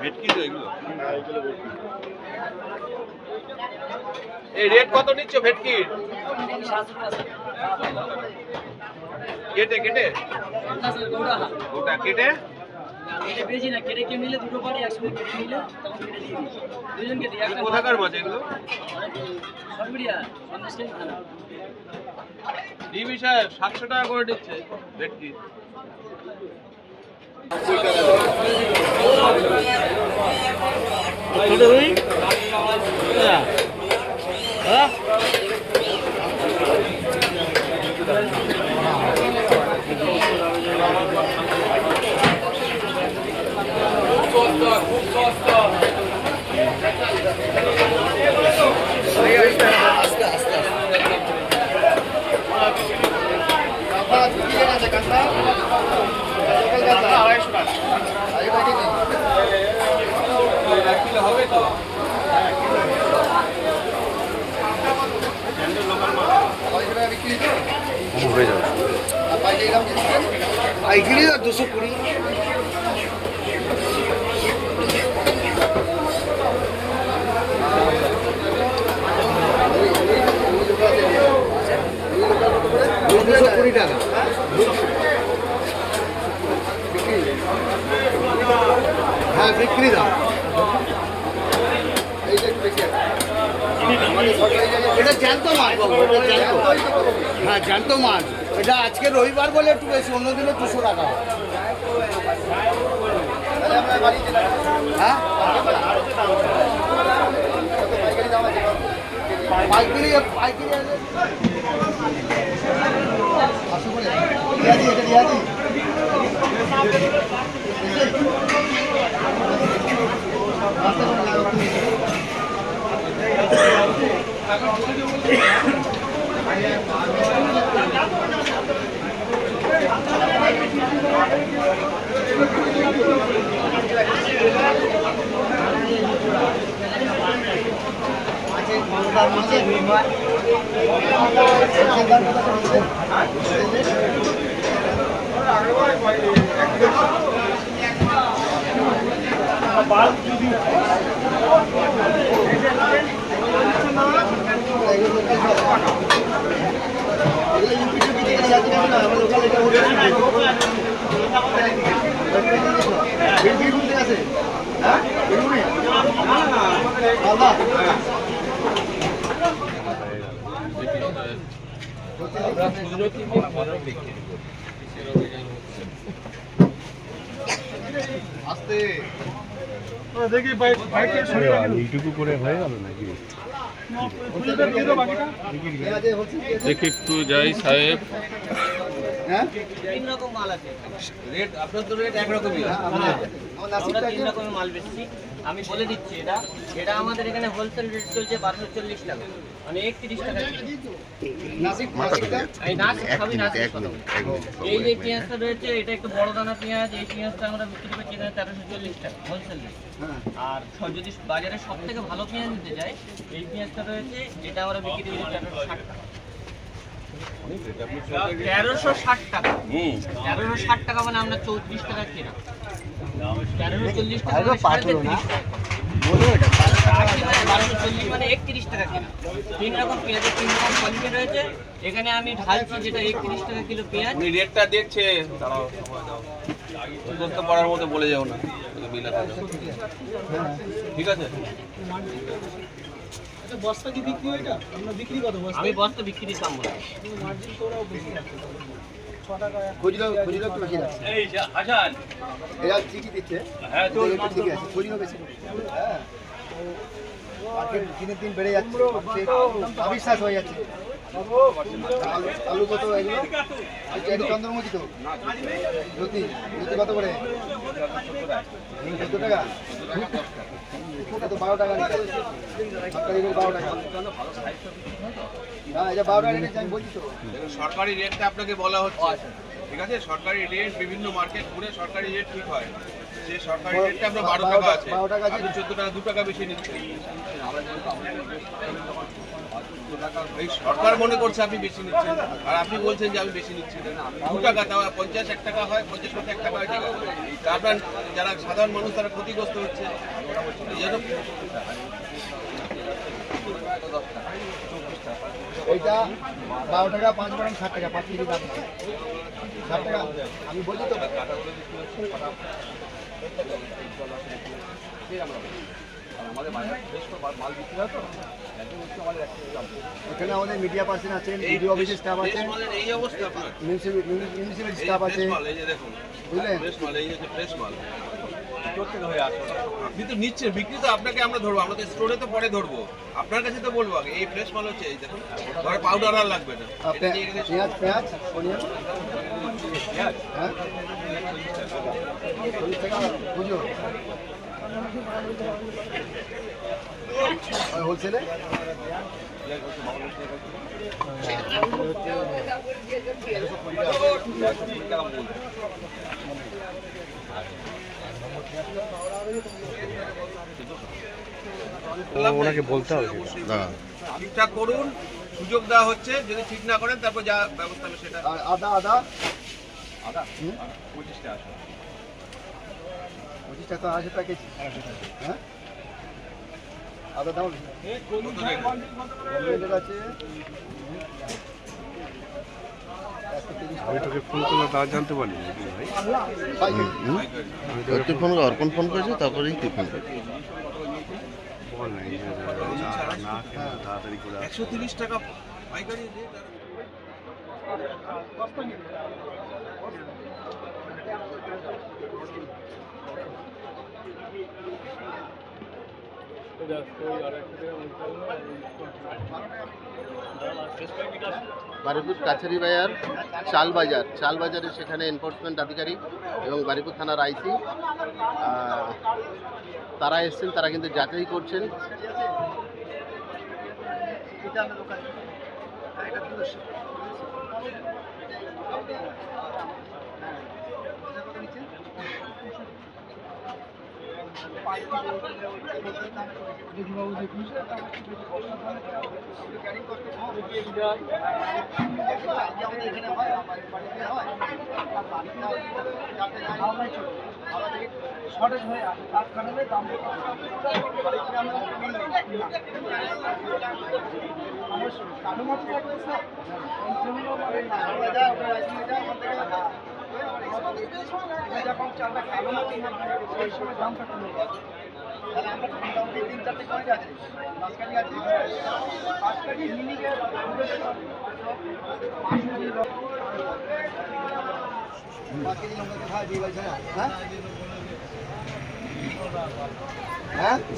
ভেটকি তো এগুলো। এই রেট কত নিচ্ছ ভেটকির? কেটে কেটে গোটা কেটে বেশি না, কেটে কে নিলে দুটো পারি একসঙ্গে কেটে নিলে তখন কেটে দিয়ে দিই দুজনকে দিই। একটা কোথাকার মাছ এগুলো? সরবিড়িয়া সন্দেশ কেন খানা ডিবি সাহেব 700 টাকা করে দিচ্ছে ভেটকি। হবে তো হয়ে যাবে পাইকারি 220। টাকা হ্যাঁ বিক্রি দাম। এটা জ্যান্ত মাছ বাবু, হ্যাঁ জ্যান্ত মাছ। এটা আজকে রবিবার বলে একটু বেশি, অন্যদিনে 200 টাকা। হ্যাঁ পাইকারি পাইকারি আছে। এইটুকু করে হয়ে গেল নাকি? দেখে একটু যাই সাহেব। হ্যাঁ 3 রকম মাল আছে। রেট আপনার তো রেট একরকমই। আমরা 3 রকমের মাল বেচছি। আমি বলে দিচ্ছি, এটা আমাদের এখানে হোলসেল রেট চলছে 1240 টাকা, মানে 31 টাকা। এই যে পেঁয়াজটা রয়েছে এটা একটু বড় দানা পেঁয়াজ, এই পেঁয়াজটা আমরা বিক্রি করছি এখানে 1340 টাকা হোলসেল রেট। আর যদি বাজারে সব থেকে ভালো পেঁয়াজ নিতে চাই, এই পেঁয়াজটা রয়েছে, এটা আমরা বিক্রি করি 1360 টাকা। 1360 টাকা। 1360 টাকা মানে আমরা 34 টাকা কিনা। 1340 টাকা মানে 31 টাকা কিনা। 3 রকম পেঁয়াজের 3 রকম কোয়ালিটি রয়েছে। এখানে আমি ঢালছি যেটা 31 টাকা কিলো পেঁয়াজ। আপনি রেটটা দেখছে বুঝতে পারার মতো বলে যাও না, ঠিক আছে? বস্তা কি বিক্রি হয়? এটা আমরা বিক্রি কত বস্তা? আমি বস্তা বিক্রি দিতাম বলে মার্জিন তো ওরাও বেশি রাখে 6 টাকা। খুচরো একটু বেশি রাখছে। এই হাসান এরা ঠিকই দিচ্ছে। হ্যাঁ তো ঠিক আছে, খুচরো বেশি। হ্যাঁ মার্কেট দিনের দিন বেড়ে যাচ্ছে, অবিশ্বাস হয়ে যাচ্ছে। আলু কত এগুলো? চন্দ্রমুখী তো জ্যোতি কত করে? 14 টাকা। এটা তো 12 টাকা। 12 টাকা। হ্যাঁ এটা 12 টাকা রেট আমি বলছি তো। সরকারি রেটটা আপনাকে বলা হচ্ছে, ঠিক আছে? সরকারি রেট বিভিন্ন মার্কেট ঘুরে সরকারি রেট ঠিক হয়। যে সরকারি রেটটা আমরা 12 টাকা আছে, 14 টাকা 2 টাকা বেশি নিচ্ছে। এই সরকার মনে করছে আপনি বেশি নিচ্ছেন, আর আপনি বলছেন যে আমি বেশি নিচ্ছি না। 2 টাকা তাও 50 1 টাকা হয়, 50 1 টাকা হয়, ঠিক আছে। তারপর যারা সাধারণ মানুষ তারা ক্ষতিগ্রস্ত হচ্ছে। এই জন্য এইটা 12 টাকা 5 গ্রাম 60 টাকা 5 কেজি দাম 60 টাকা আমি বলি তো এখানে আমাদের মিডিয়া পার্সন আছেন, ভিডিও অফিসের স্টাফ আছে, এই অবস্থা আপনার মিউনিসিপ্যাল স্টাফ আছে, মাল এই যে দেখুন, বুঝলেন? ফ্রেশ মাল, এই যে ফ্রেশ মাল আপনি তো নিচ্ছেন, বিক্রি তো আপনাকে আমরা ধরবো, আমরা তো স্টোরে তো পরে ধরবো, আপনার কাছে তো বলবো আগে এই ফ্রেশ মাল হচ্ছে, এই দেখুন ঘরে পাউডার আর লাগবে না। এটা নিয়ে গেলে পেঁয়াজ অনিয়ন হ্যাঁ 40 টাকা বুঝো হোলসেলে ওনাকে বলতে হবে ঠিকঠাক করুন, সুযোগ দেওয়া হচ্ছে, যদি ঠিক না করেন তারপর যা ব্যবস্থা হবে সেটা। আর আদা 25 টাকা 25 টাকা 80 টাকা কেজি হ্যাঁ আদা দাম আছে আমি তোকে ফোন করলে তা জানতে পারলি নাকি ভাই? তুই ফোন কর, অর্পণ ফোন করেছে তারপরেই তুই ফোন কর। বল না, এই যে না খেলে তাড়াতাড়ি করে 130 টাকা পাইকারি রেট। বারিপুর কাছারি বাজার চাল বাজারে সেখানে এনফোর্সমেন্ট আধিকারিক এবং বারিপুর থানার আইসি তারা এসছেন, তারা কিন্তু যাচাই করছেন। শর্টেজ হয়ে আছে তার কারণে দাম কালো মাছ যখন চালটা কালো মাছ সেই সময় দামটা কমে যায়। তাহলে আমরা মোটামুটি 3-4টে কোয়ালিটি আছে, মাঝখানে আছে 5 কেজি মিনিকে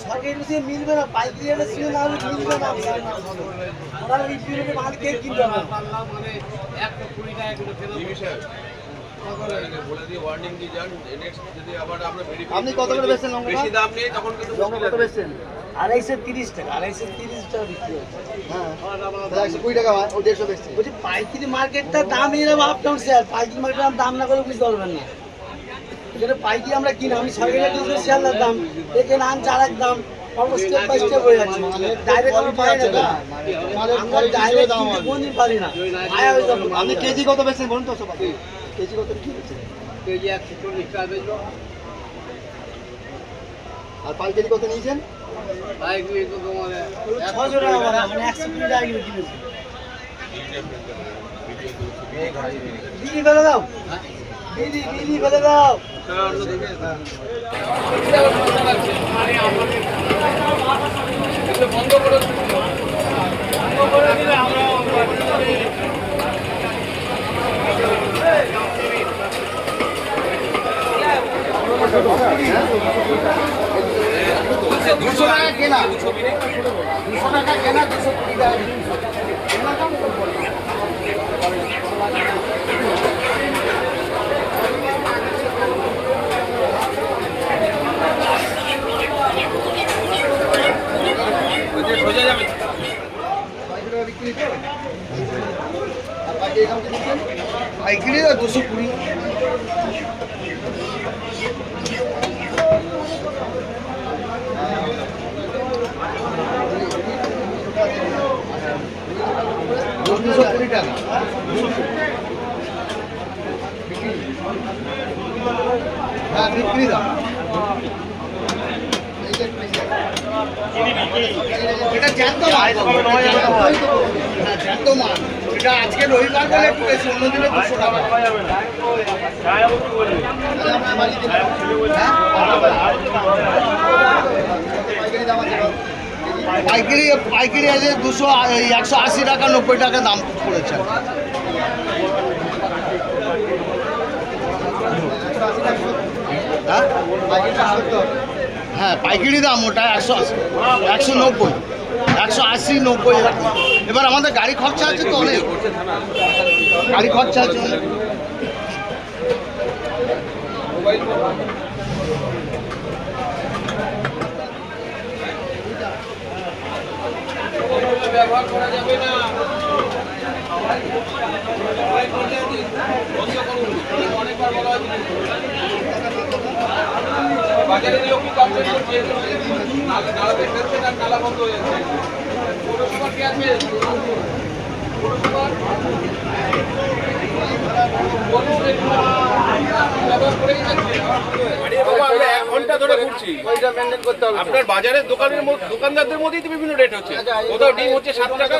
সরকারি মিলবে না, পাইকারি রেটে ছিল না হলে মিলবে না। ওরা বিক্রি রেটে মাল কে কিনবে না। আপনি কত করে বেচছেন লঙ্কা? বেশি দাম নেই তখন কিন্তু লঙ্কা কত বেচছেন? 230 টাকা, 230 টাকা বিক্রি হচ্ছে। হ্যাঁ, 120 টাকা হয়, ও 150 বেচছে। বলছি পাইকারি মার্কেটটার দাম এরকম আপ ডাউন শেয়ার, পাইকারি মার্কেটের দাম না করে বুঝতে পারবেন না। এখানে পাইকারি আমরা কিনি, আমি সরকারি শেয়ারের দাম, এখানে আনছে আর এক দাম, স্টেপ বাই স্টেপ হয়ে যাচ্ছে। ডাইরেক্ট আমি পাই না, আমরা ডাইরেক্ট কোনদিন পারি না। আপনি কেজি কত বেচছেন বলুন তো? সব কেজি কত কি বেচছেন? কেজি 140 টাকা বেচবো। আর পাইকারি কত নিয়েছেন? পাইকারি তো তোমার 600 টাকা, মানে 120 টাকা কিলো কিনেছি। বিলি ফেলে দাও, বিলি ফেলে দাও। বন্ধ করে দিলে আমরা দুশো টাকা কেনা, 200 টাকা কেনা, 220 টাকা সোজা যাবে। পাইকারি 220। টাকা। হ্যাঁ বিক্রি দাম। এটা জ্যান্ত মাছ বাবু, হ্যাঁ জ্যান্ত মাছ। এটা আজকে রবিবার বলে একটু বেশি, অন্যদিনে 200 টাকা। পাইকারি পাইকারি আছে 180 টাকা 90 টাকা দাম পড়েছে। হ্যাঁ পাইকারি দাম ওটা 180, 190, 180, 90 এরকম। এবার আমাদের গাড়ি খরচা আছে তো অনেক, গাড়ি খরচা আছে অনেক। ব্যবহার করা যাবে না, বন্ধ করুন। অনেকবার বলা হয়েছে বাজারে নিয়েও কি কমপ্লেন করছে, নালাতে ফেলছেন আর নালা বন্ধ হয়ে যাচ্ছে। পৌরসভার কি আছে? পৌরসভার বলুন একটু ব্যবহার করেই যাচ্ছে। আমরা 1 ঘন্টা ধরে ঘুরছি, আপনার বাজারের দোকানদারদের মধ্যেই তো বিভিন্ন রেট হচ্ছে। কোথাও ডিম হচ্ছে 7 টাকা,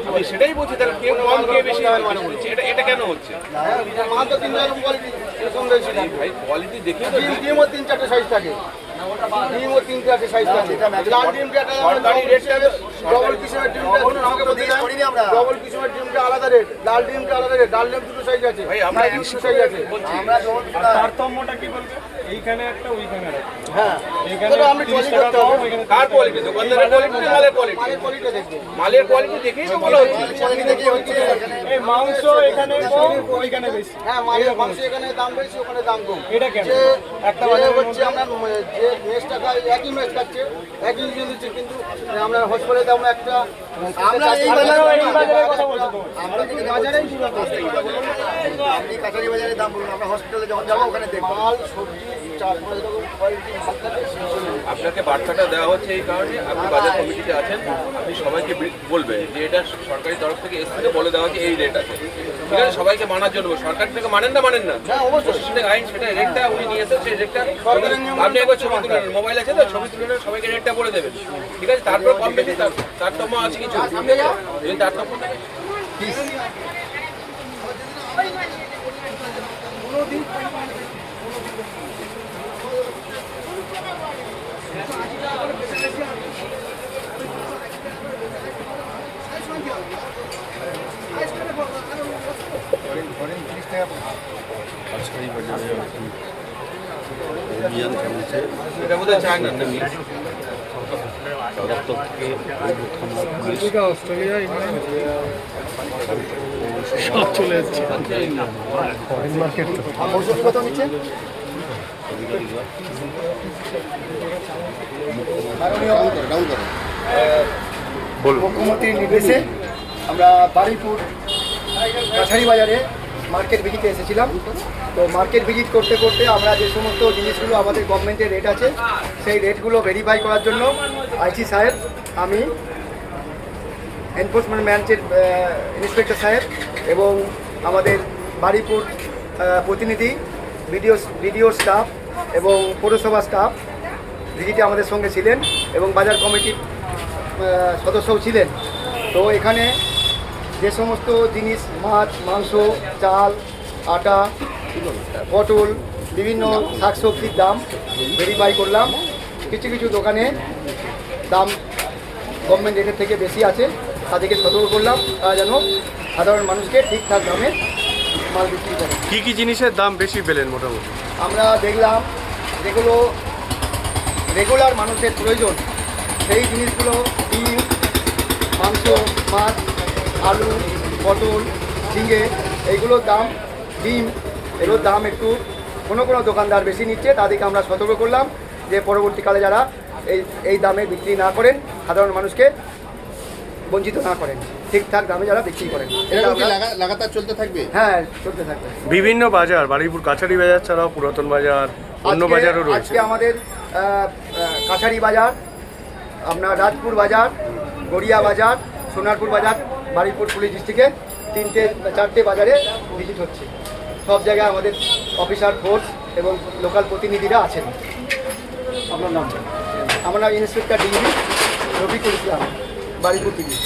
আমি সেটাই বলছি। তাহলে কেউ কম কে বেশি হচ্ছে, এটা কেন হচ্ছে? ভাই কোয়ালিটি দেখে তো ডিমও 3-4টে সাইজ থাকে, ডিমও 3-4টে সাইজ থাকে। লাল ডিমটা সরকারি রেটটা ডবল কিসেমের ডিমটা আমাকে বলতে করিনি আমরা, ডবল কিসেমের ডিমটা আলাদা রেট, লাল ডিমটা আলাদা রেট। লাল ডিম 2টো সাইজ আছে, ভাই আমরা দুটো সাইজ আছে। আমরা তারতম্যটা কি বলবে? এইখানে একটা ওইখানে একটা। হ্যাঁ এইখানে তো আমরা 30 কোয়ালিটি টাকা করতে কম, হবে, ওইখানে কার কোয়ালিটি? দোকানদারের কোয়ালিটি না মালের কোয়ালিটি? মালের কোয়ালিটি দেখবো, মালের কোয়ালিটি দেখেই তো বলা হচ্ছে। কোয়ালিটি দেখে হচ্ছে। এই মাংস এখানে কম, ওইখানে বেশি। হ্যাঁ মালের মাংস এখানে দাম বেশি, ওখানে দাম কম। এটা কেন? যে একটা যে বাজারের হচ্ছে আমরা যে মেজটা খাই, একই মেজ খাচ্ছে, একই জিনিস দিচ্ছে, কিন্তু আমরা হসপিটালে দাম একটা। আমরা এই বাজারের কথা বলছি তো, আমরা কিন্তু বাজারেই আপনি কাছারি বাজারে দাম বলুন, আমরা হসপিটালে যখন যাবো ওখানে দেখবো মাল সবজি চাল এরকম কোয়ালিটি মাল থাকে। আপনাকে বার্তাটা দেওয়া হচ্ছে এই কারণে, আপনি বাজার কমিটিতে আছেন, আপনি সবাইকে বলবেন যে এটা সরকারি তরফ থেকে এসে বলে দেওয়া হচ্ছে এই রেট আছে, ঠিক আছে? সবাইকে মানার জন্য সরকার থেকে মানেন না হ্যাঁ অবশ্যই প্রশাসনিক আইন সেটা রেটটা উনি নিয়ে এসেছেন, সেই রেটটা আপনি একবার ছবি তুলে নেন, মোবাইল আছে তো, ছবি তুলে নেন, সবাইকে রেটটা বলে দেবেন, ঠিক আছে? তারপর কম বেশি তারতম্য আছে কিছু, যদি তারতম্য থাকে এটা বোধহয় চায় না নাকি? অস্ট্রেলিয়া এখানে সব চলে যাচ্ছে। মৌসুমি কত নিচ্ছে? মুখ্যমন্ত্রীর নির্দেশে আমরা বারুইপুর কাছারি বাজারে মার্কেট ভিজিটে এসেছিলাম। তো মার্কেট ভিজিট করতে করতে আমরা যে সমস্ত জিনিসগুলো আমাদের গভর্নমেন্টের রেট আছে, সেই রেটগুলো ভেরিফাই করার জন্য আইসি সাহেব, আমি, এনফোর্সমেন্ট ব্রাঞ্চের ইন্সপেক্টর সাহেব এবং আমাদের বারুইপুর প্রতিনিধি, ভিডিও স্টাফ এবং পৌরসভা স্টাফ ভিজিটে আমাদের সঙ্গে ছিলেন এবং বাজার কমিটির সদস্যও ছিলেন। তো এখানে যে সমস্ত জিনিস, মাছ, মাংস, চাল, আটা, পটল, বিভিন্ন শাকসবজির দাম ভেরিফাই করলাম। কিছু কিছু দোকানে দাম গভর্নমেন্ট রেটের থেকে বেশি আছে, তাদেরকে সতর্ক করলাম তারা যেন সাধারণ মানুষকে ঠিকঠাক দামে মাল বিক্রি করে। কি কি জিনিসের দাম বেশি পেলেন মোটামুটি? আমরা দেখলাম যেগুলো রেগুলার মানুষের প্রয়োজন, সেই জিনিসগুলো ডিম, মাংস, মাছ, আলু, পটল, ঝিঙে, এইগুলোর দাম, ডিম, এগুলোর দাম একটু কোনো কোনো দোকানদার বেশি নিচ্ছে। তাদেরকে আমরা সতর্ক করলাম যে পরবর্তীকালে যারা এই দামে বিক্রি না করেন, সাধারণ মানুষকে বঞ্চিত না করেন, ঠিকঠাক দামে যারা বিক্রি করেন। এটা লাগাতার চলতে থাকবে। হ্যাঁ চলতে থাকবে। বিভিন্ন বাজার, বারুইপুর কাছারি বাজার ছাড়াও পুরাতন বাজার, অন্য বাজারও রয়েছে। আজকে আমাদের কাছারি বাজার, আপনার রাজপুর বাজার, গড়িয়া বাজার, সোনারপুর বাজার বারুইপুর পুলিশ ডিস্ট্রিক্টে 4টে বাজারে ভিজিট হচ্ছে। সব জায়গায় আমাদের অফিসার ফোর্স এবং লোকাল প্রতিনিধিরা আছেন। আপনার নাম? আমার নাম inspector DB Rafiqul Islam, Baruipur police.